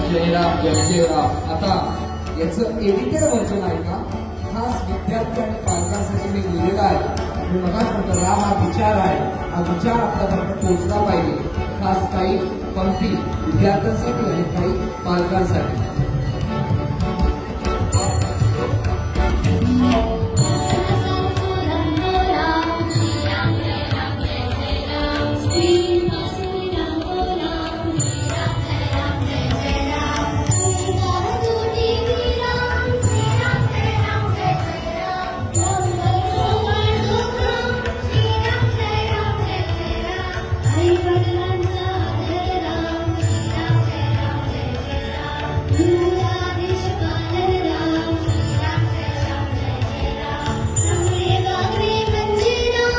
जय राम जय जय राम. आता याचं edited version आहे का, खास विद्यार्थी आणि पालकांसाठी मी लिहिलेला आहे. मी मगाच म्हणतो राम हा विचार आहे, हा विचार आपल्यापर्यंत पोहोचला पाहिजे. खास काही पंक्ती विद्यार्थ्यांसाठी आणि काही पालकांसाठी.